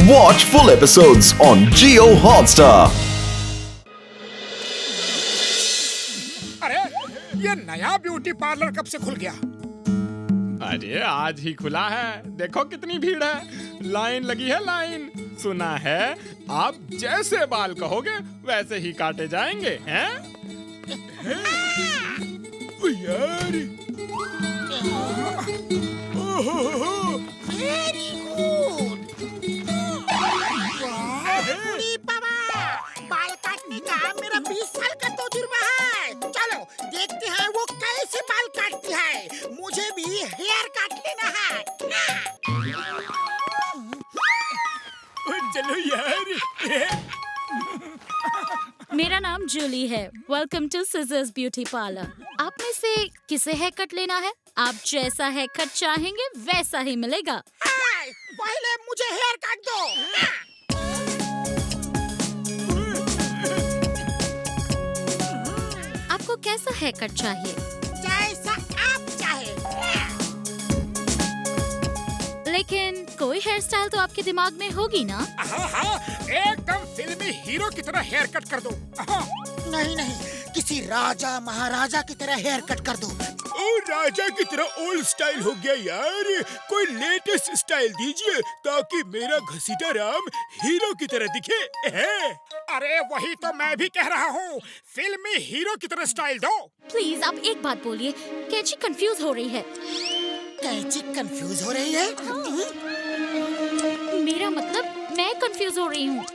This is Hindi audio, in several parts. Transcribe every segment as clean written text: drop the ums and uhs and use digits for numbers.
Watch full episodes on Jio Hotstar. अरे ये नया ब्यूटी पार्लर कब से खुल गया? अरे आज ही खुला है, देखो कितनी भीड़ है, लाइन लगी है लाइन। सुना है आप जैसे बाल कहोगे वैसे ही काटे जाएंगे, हैं? यार वेरी गुड। बाल काटने का मेरा 20 साल का तजुर्बा है। चलो देखते हैं वो कैसे बाल काटती है। मुझे भी हेयर काट लेना है। चलो यार। मेरा नाम जूली है। Welcome to scissors beauty parlour. आप में से किसे हेयर कट लेना है? आप जैसा हेयर कट चाहेंगे वैसा ही मिलेगा। हाय, पहले मुझे हेयर काट दो। आपको कैसा हेयर कट चाहिए? जैसा आप चाहे। लेकिन कोई हेयर स्टाइल तो आपके दिमाग में होगी ना? हाँ हाँ, एकदम फिल्मी हीरो की तरह हेयर कट कर दो। हाँ। नहीं नहीं, किसी राजा महाराजा की तरह हेयर कट कर दो। और राजा की तरह ओल्ड स्टाइल हो गया यार। कोई लेटेस्ट स्टाइल दीजिए ताकि मेरा घसीटा राम हीरो की तरह दिखे। है? अरे वही तो मैं भी कह रहा हूँ, फिल्मी हीरो की तरह स्टाइल दो। प्लीज आप एक बात बोलिए, कैची कंफ्यूज हो रही है। कैची कंफ्यूज हो रही है? मेरा मतलब मैं कंफ्यूज हो रही हूँ।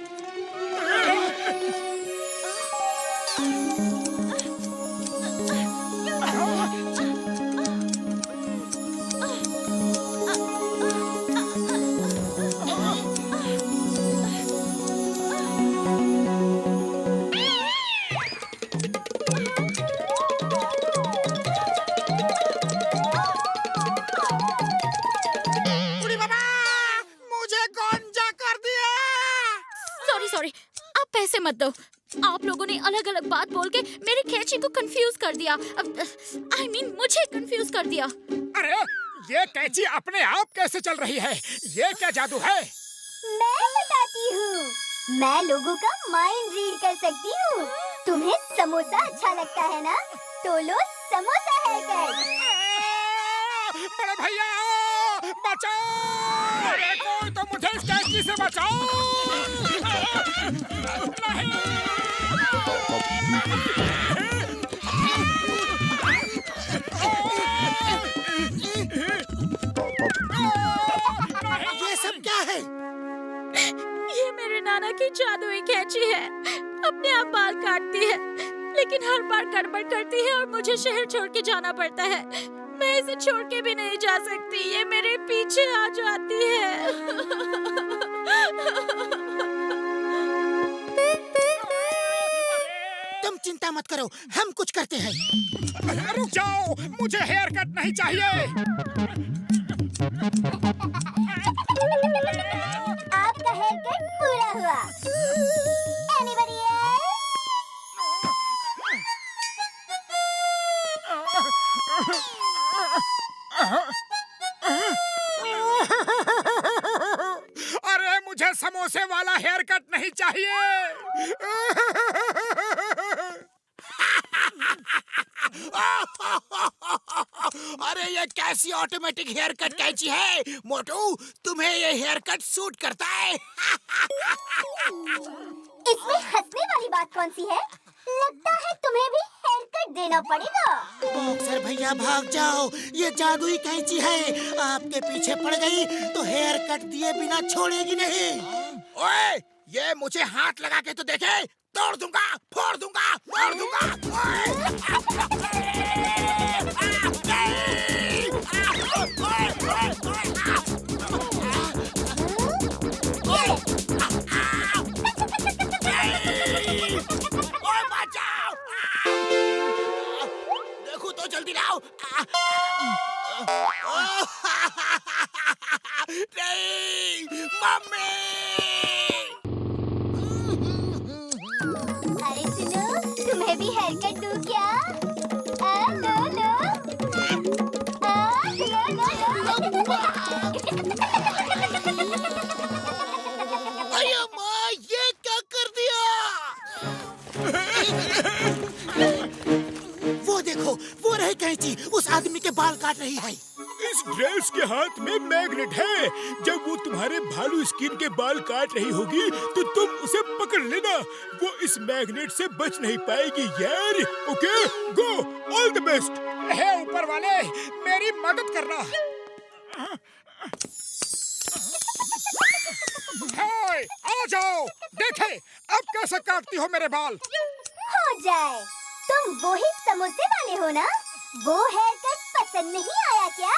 सॉरी, आप पैसे मत दो। आप लोगों ने अलग अलग बात बोल के मेरी कैची को कंफ्यूज कर दिया। I mean, मुझे कंफ्यूज कर दिया। अरे ये कैची अपने आप कैसे चल रही है? ये क्या जादू है? मैं बताती हूँ। मैं लोगों का माइंड रीड कर सकती हूँ। तुम्हें समोसा अच्छा लगता है ना? तो लो समोसा हेयर कट। बड़े भैया बचाओ! अरे कोई तो मुझे इस कैची से बचाओ! ये सब क्या है? ये मेरे नाना की जादुई कैची है। अपने आप बाल काटती है, लेकिन हर बार गड़बड़ करती है और मुझे शहर छोड़ के जाना पड़ता है। मैं इसे छोड़ के भी नहीं जा सकती, ये मेरे पीछे आ जाती है। तुम चिंता मत करो, हम कुछ करते हैं। रुक जाओ, मुझे हेयर कट नहीं चाहिए। आपका हेयर कट पूरा हुआ। Anybody else? अरे मुझे समोसे वाला हेयर कट नहीं चाहिए। अरे ये कैसी ऑटोमेटिक हेयर कट कैची है? मोटू, तुम्हें ये हेयर कट सूट करता है? इसमें हंसने वाली बात कौन सी है? लगता है तुम्हें भी हेयर कट देना पड़ेगा। बॉक्सर भैया भाग जाओ, ये जादुई कैंची है। आपके पीछे पड़ गई तो हेयर कट दिए बिना छोड़ेगी नहीं। ओए, ये मुझे हाथ लगा के तो देखे, तोड़ दूंगा, फोड़ दूंगा, फोड़ दूंगा। देखो तो जल्दी लाओ। नहीं, मम्मी! अरे सुनो, तुम्हें भी हेयर कट दूं क्या? लो लो। लो लो लो। बाल काट रही है। इस ड्रेस के हाथ में मैग्नेट है। जब वो तुम्हारे भालू स्किन के बाल काट रही होगी तो तुम उसे पकड़ लेना। वो इस मैग्नेट से बच नहीं पाएगी यार। Okay, go, all the best. हे ऊपर वाले, मेरी मदद करना। हे, आ जाओ, देखे अब कैसे काटती हो मेरे बाल। हो जाए। तुम वो ही समोसे वाले हो ना? वो हेयर कट पसंद नहीं आया क्या?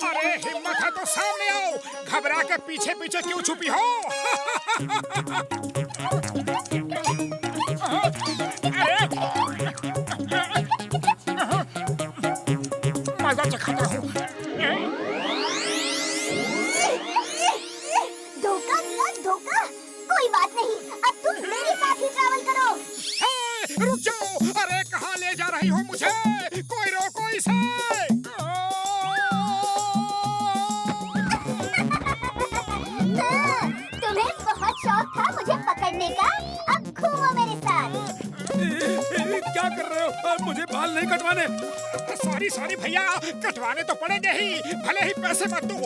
अरे हिम्मत है तो सामने आओ। घबरा के पीछे पीछे क्यों छुपी हो? मजा चखाता हूँ। धोखा दिया, धोखा। कोई बात नहीं, अब तुम मेरे साथ ही ट्रैवल करो। रुक जाओ। अरे कहाँ ले जा रही हो मुझे? कोई रोको इसे। तुम्हें बहुत शौक था मुझे पकड़ने का। अब घूमो मेरे साथ। क्या कर रहे हो? मुझे बाल नहीं कटवाने। सॉरी सॉरी भैया, कटवाने तो पड़ेंगे ही, भले ही पैसे मत दो।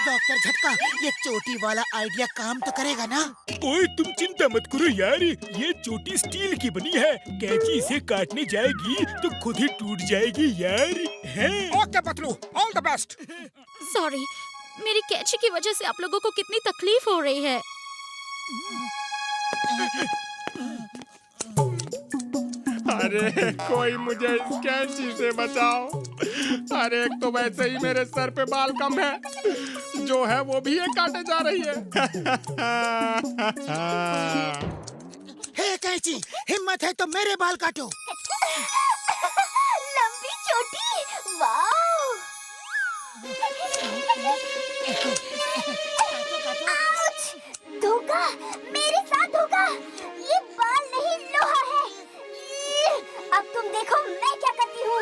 डॉक्टर झटका, ये चोटी वाला आइडिया काम तो करेगा ना? ओए तुम चिंता मत करो यार, ये चोटी स्टील की बनी है। कैंची इसे काटने जाएगी तो खुद ही टूट जाएगी यार। Okay Patlu, all the best. Sorry, मेरी कैंची की वजह से आप लोगों को कितनी तकलीफ हो रही है। अरे कोई मुझे इस कैंची से बचाओ। अरे एक तो वैसे ही मेरे सर पे बाल कम है, जो है वो भी ये काटे जा रही है। हे कैंची, हिम्मत है तो मेरे बाल काटो। लंबी चोटी, वाओ। आउच! धोखा, मेरे साथ धोखा। ये बाल नहीं, लोहा है। अब तुम देखो मैं क्या करती हूँ।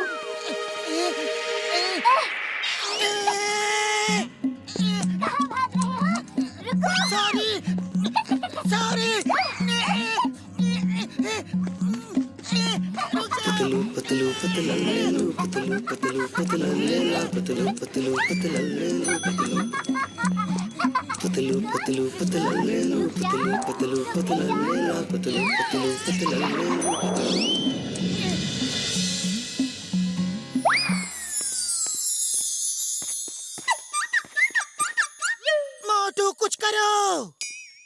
कहाँ भाग रहे हो? रुको। Sorry, sorry. पतलू पतलू पतला लेलू, पतलू पतलू पतला लेला, पतलू पतलू पतला लेलू, पतलू पतलू पतला लेलू, पतलू पतलू पतला लेला, पतलू पतलू पतला लेलू। मोटू कुछ करो।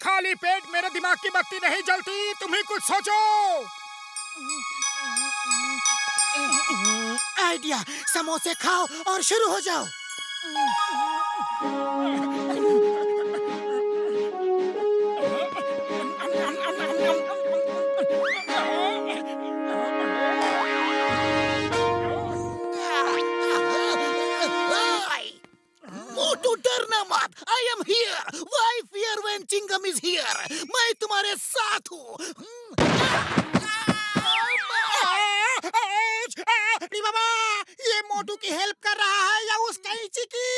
खाली पेट मेरे दिमाग की बत्ती नहीं जलती, तुम ही कुछ सोचो। आइडिया, समोसे खाओ और शुरू हो जाओ। मोटू डरना मत, I am here. Why fear when Chingum is here. मैं तुम्हारे साथ हूँ। बाबा, ये मोटू की हेल्प कर रहा है या उस कैंची की?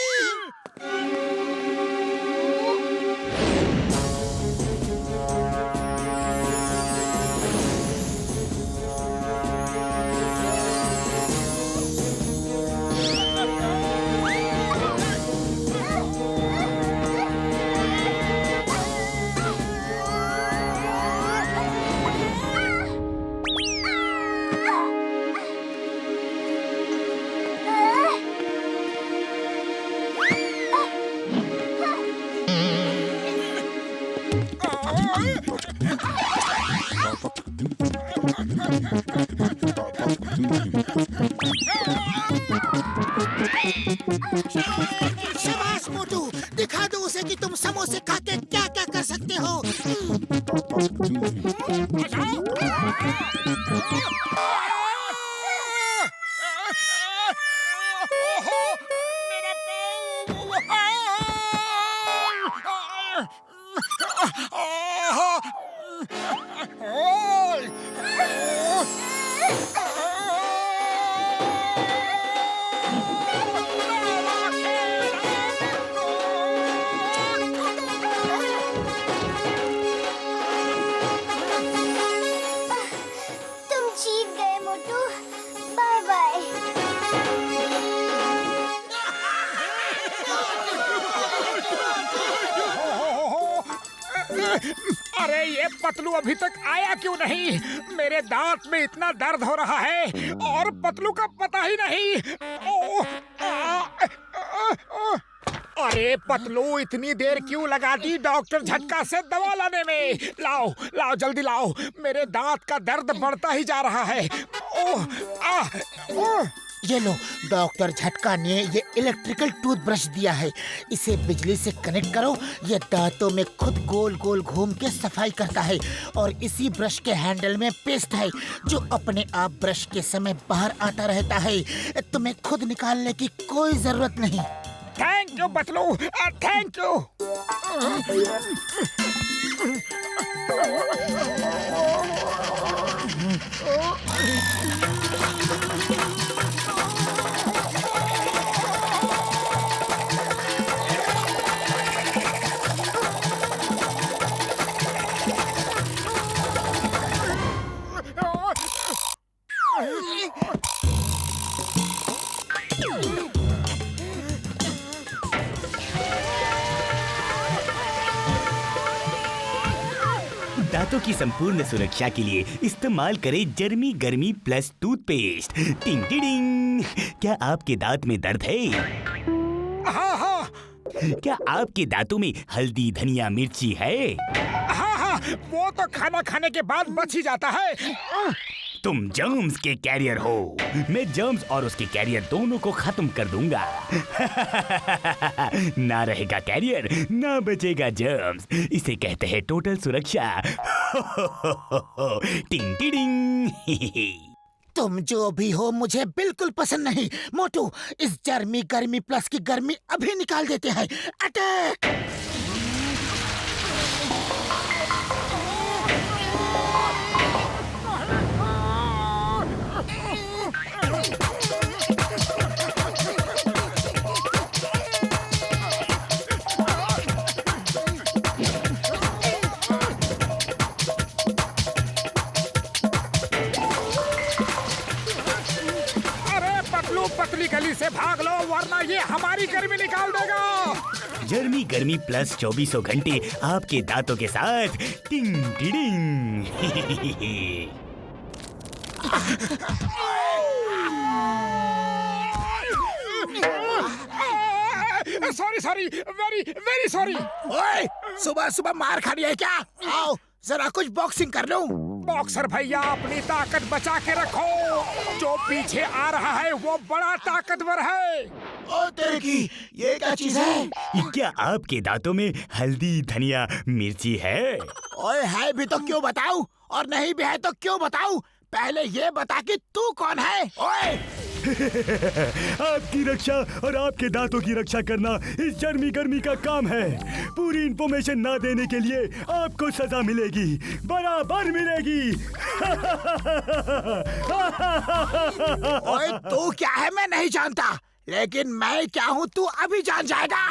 शाबाश मोटू, दिखा दो उसे कि तुम समोसे खा के क्या क्या कर सकते हो। अरे ये पतलू अभी तक आया क्यों नहीं? मेरे दांत में इतना दर्द हो रहा है और पतलू का पता ही नहीं। अरे पतलू, इतनी देर क्यों लगा दी डॉक्टर झटका से दवा लाने में? लाओ लाओ जल्दी लाओ, मेरे दांत का दर्द बढ़ता ही जा रहा है। ये लो, डॉक्टर झटका ने ये इलेक्ट्रिकल टूथब्रश दिया है। इसे बिजली से कनेक्ट करो, ये दांतों में खुद गोल गोल घूम के सफाई करता है। और इसी ब्रश के हैंडल में पेस्ट है जो अपने आप ब्रश के समय बाहर आता रहता है। तुम्हें खुद निकालने की कोई जरूरत नहीं। Thank you Patlu, thank you. दांतों की संपूर्ण सुरक्षा के लिए इस्तेमाल करें जर्मी गर्मी प्लस टूथपेस्ट। टिंग टिडिंग। क्या आपके दांत में दर्द है? हाँ हाँ। क्या आपके दांतों में हल्दी धनिया मिर्ची है? हाँ हाँ, वो तो खाना खाने के बाद बच ही जाता है। तुम जर्म्स के कैरियर हो। मैं जर्म्स और उसके कैरियर दोनों को खत्म कर दूंगा। ना रहेगा कैरियर, ना बचेगा जर्म्स। इसे कहते हैं टोटल सुरक्षा। टिंग टिडिंग। तुम जो भी हो मुझे बिल्कुल पसंद नहीं। मोटू, इस जर्मी गर्मी प्लस की गर्मी अभी निकाल देते हैं। अटैक! पतली गली से भाग लो वरना ये हमारी गर्मी निकाल देगा। जर्मी गर्मी प्लस 24 घंटे आपके दांतों के साथ। टिंग tiding. Sorry sorry, very very sorry. ओए, सुबह सुबह मार खानी है क्या? आओ जरा कुछ बॉक्सिंग कर लो। बॉक्सर भैया, अपनी ताकत बचा के रखो। जो पीछे आ रहा है वो बड़ा ताकतवर है। ओ तेरे की, ये क्या चीज है? क्या आपके दांतों में हल्दी धनिया मिर्ची है? ओए है भी तो क्यों बताऊं, और नहीं भी है तो क्यों बताऊं? पहले ये बता कि तू कौन है? ओए आपकी रक्षा और आपके दांतों की रक्षा करना इस जर्मी गर्मी का काम है। पूरी इंफॉर्मेशन ना देने के लिए आपको सजा मिलेगी, बराबर मिलेगी। ओए तू क्या है मैं नहीं जानता, लेकिन मैं क्या हूँ तू अभी जान जाएगा।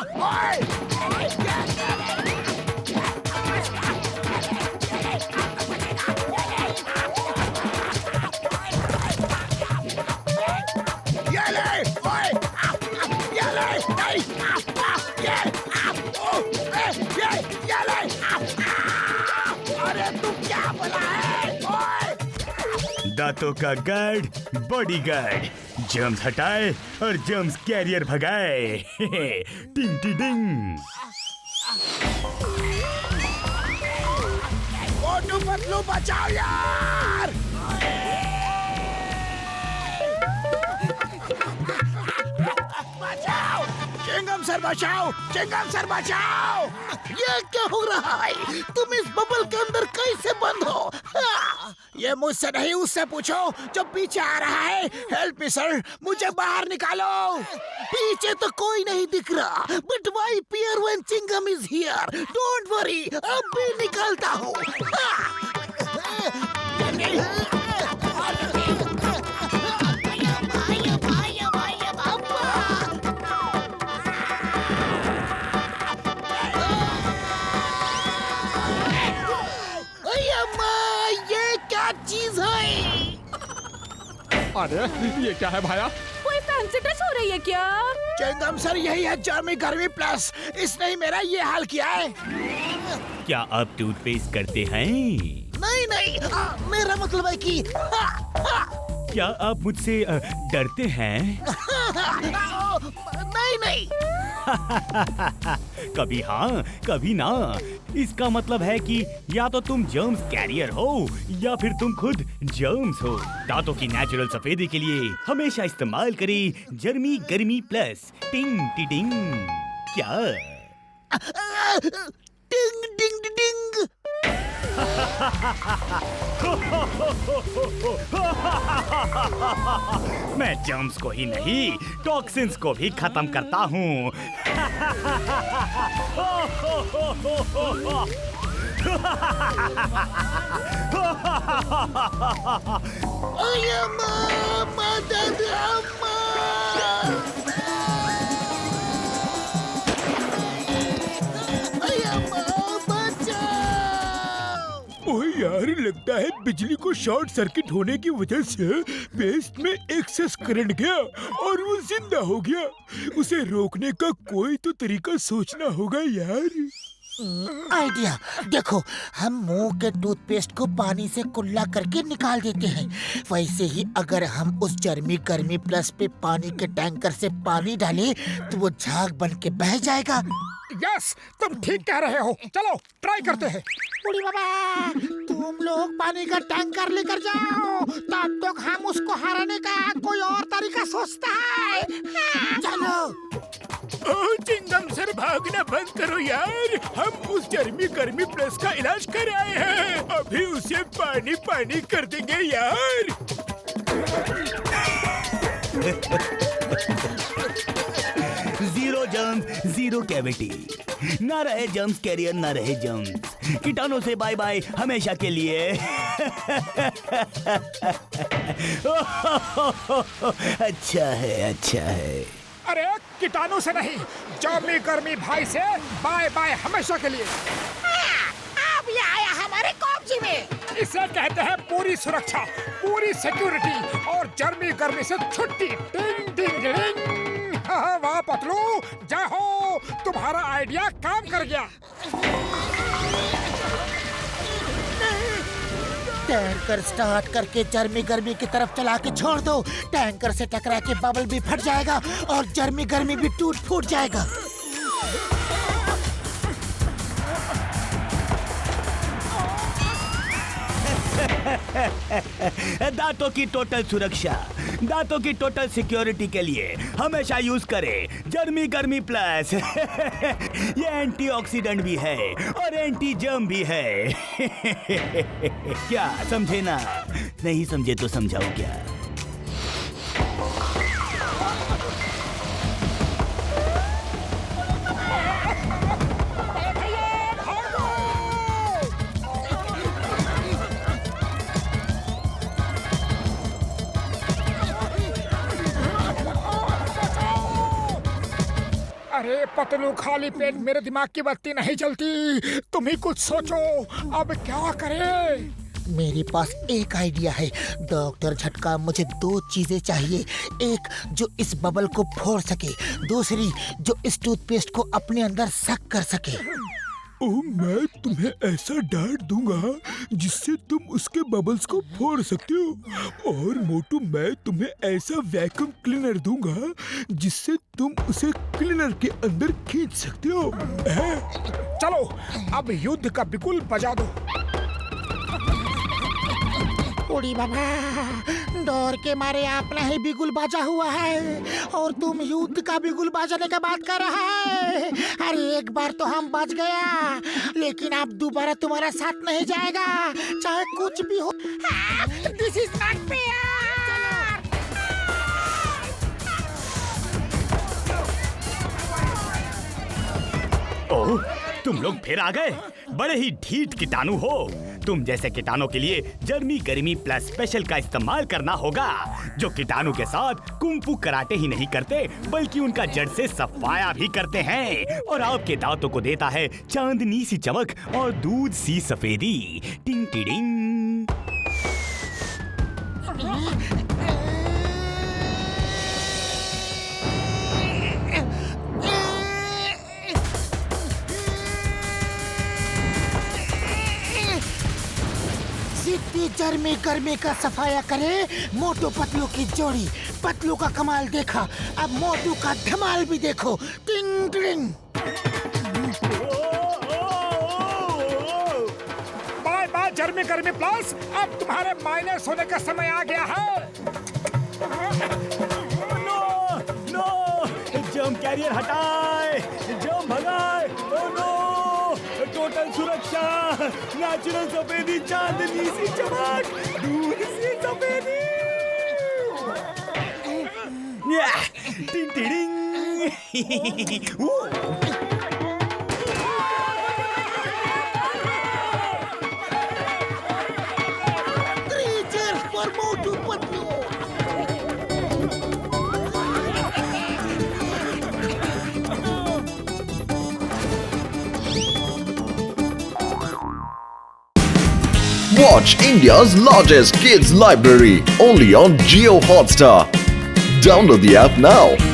अरे तू क्या बोला है? दांतों का गार्ड बॉडी गार्ड, जर्म्स हटाए और जर्म्स कैरियर भगाए। टिंग टिडिंग। मोटू पतलू बचाओ यार। बचाओ चिंगम सर, बचाओ चिंगम सर, बचाओ। ये क्या हो रहा है? तुम इस बबल के अंदर कैसे बंद हो? ये मुझसे नहीं उससे पूछो जो पीछे आ रहा है। हेल्प मी सर, मुझे बाहर निकालो। पीछे तो कोई नहीं दिख रहा, but why fear when Chingum is here? Don't worry, अब भी निकालता हूँ। चीज है। अरे ये क्या है भाया? कोई फैंसी ड्रेस हो रही है क्या? चिंगम सर, यही है जर्मी गर्मी प्लस। इसने ही मेरा ये हाल किया है। क्या आप टूथपेस्ट करते हैं? नहीं नहीं, मेरा मतलब है कि क्या आप मुझसे डरते हैं? नहीं नहीं। कभी हाँ कभी ना। इसका मतलब है कि या तो तुम जर्म्स कैरियर हो या फिर तुम खुद जर्म्स हो। दांतों की नेचुरल सफेदी के लिए हमेशा इस्तेमाल करें जर्मी गर्मी प्लस। टिंग टिडिंग। क्या टिंग टिंग टिंग। मैं जर्म्स को ही नहीं टॉक्सिन्स को भी खत्म करता हूँ। मदद अम्मा। ओए यार, लगता है बिजली को शॉर्ट सर्किट होने की वजह से पेस्ट में एक्सेस करंट गया और वो जिंदा हो गया। उसे रोकने का कोई तो तरीका सोचना होगा यार। आइडिया देखो, हम मुंह के टूथपेस्ट को पानी से कुल्ला करके निकाल देते हैं। वैसे ही अगर हम उस जर्मी गर्मी प्लस पे पानी के टैंकर से पानी डालें तो वो झाग बन के बह जाएगा। यस, तुम ठीक कह रहे हो। चलो ट्राई करते हैं। बूढ़ी बाबा, तुम लोग पानी का टैंकर लेकर जाओ, तब तक हम उसको हराने का कोई और तरीका सोचता है। चलो। चिंगम सर, भागना बंद करो यार। हम उस जर्मी गर्मी प्लस का इलाज कर आए हैं। अभी उसे पानी पानी कर देंगे यार। Zero germs zero cavity. ना रहे जर्म्स कैरियर, ना रहे जर्म्स। कीटाणु से बाय बाय हमेशा के लिए। अच्छा है, अच्छा है। अरे कीटाणु से नहीं, जर्मी गर्मी भाई से बाय बाय हमेशा के लिए। अब ये आया हमारे कब्जे में। इसे कहते हैं पूरी सुरक्षा, पूरी सिक्योरिटी और जर्मी गर्मी से छुट्टी। टिंग टिंग टिंग। वाह पतलू, जय हो, तुम्हारा आइडिया काम कर गया। टैंकर स्टार्ट करके जर्मी गर्मी की तरफ चला के छोड़ दो। टैंकर से टकरा के बबल भी फट जाएगा और जर्मी गर्मी भी टूट फूट जाएगा। दांतों की टोटल सुरक्षा, दांतों की टोटल सिक्योरिटी के लिए हमेशा यूज करें जर्मी गर्मी प्लस। ये एंटीऑक्सीडेंट भी है और एंटी जर्म भी है। क्या समझे ना? नहीं समझे तो समझाओ क्या? अरे पतलू, खाली पेट मेरे दिमाग की बत्ती नहीं जलती। तुम ही कुछ सोचो, अब क्या करें? मेरे पास एक आइडिया है। डॉक्टर झटका, मुझे दो चीजें चाहिए। एक जो इस बबल को फोड़ सके, दूसरी जो इस टूथपेस्ट को अपने अंदर सक कर सके। ओह, मैं तुम्हें ऐसा डांट दूंगा जिससे तुम उसके बबल्स को फोड़ सकते हो। और मोटू, मैं तुम्हें ऐसा वैक्यूम क्लीनर दूंगा जिससे तुम उसे क्लीनर के अंदर खींच सकते हो। चलो अब युद्ध का बिगुल बजा दो। बूढ़ी बाबा, डर के मारे अपना ही बिगुल बाजा हुआ है और तुम युद्ध का बिगुल बाजाने का बात कर रहा है। अरे एक बार तो हम बच गया, लेकिन अब दोबारा तुम्हारा साथ नहीं जाएगा, चाहे कुछ भी हो। This is not fair. ओह, तुम लोग फिर आ गए। बड़े ही ढीठ कीटाणु हो। तुम जैसे कीटाणु के लिए जर्मी गर्मी प्लस स्पेशल का इस्तेमाल करना होगा, जो कीटाणु के साथ कुंफू कराटे ही नहीं करते बल्कि उनका जड़ से सफाया भी करते हैं और आपके दांतों को देता है चांदनी सी चमक और दूध सी सफेदी। टिंग टिडिंग। गर्मी गर्मी का सफाया करे मोटू पतलू की जोड़ी। पतलू का कमाल देखा, अब मोटू का धमाल भी देखो। टिंग टिंग। बाय बाय जर्मी गर्मी प्लस, अब तुम्हारे माइनस होने का समय आ गया है। नो जम कैरियर हटाए, जम भगाए। ओह नो, टोटल सुरक्षा, नेचुरल सफेदी, चांदनी सी चमक, दूध सी सफेदी। टिंग tiding. Cheers for Motu Patlu. Watch India's largest kids library only on Jio Hotstar. Download the app now.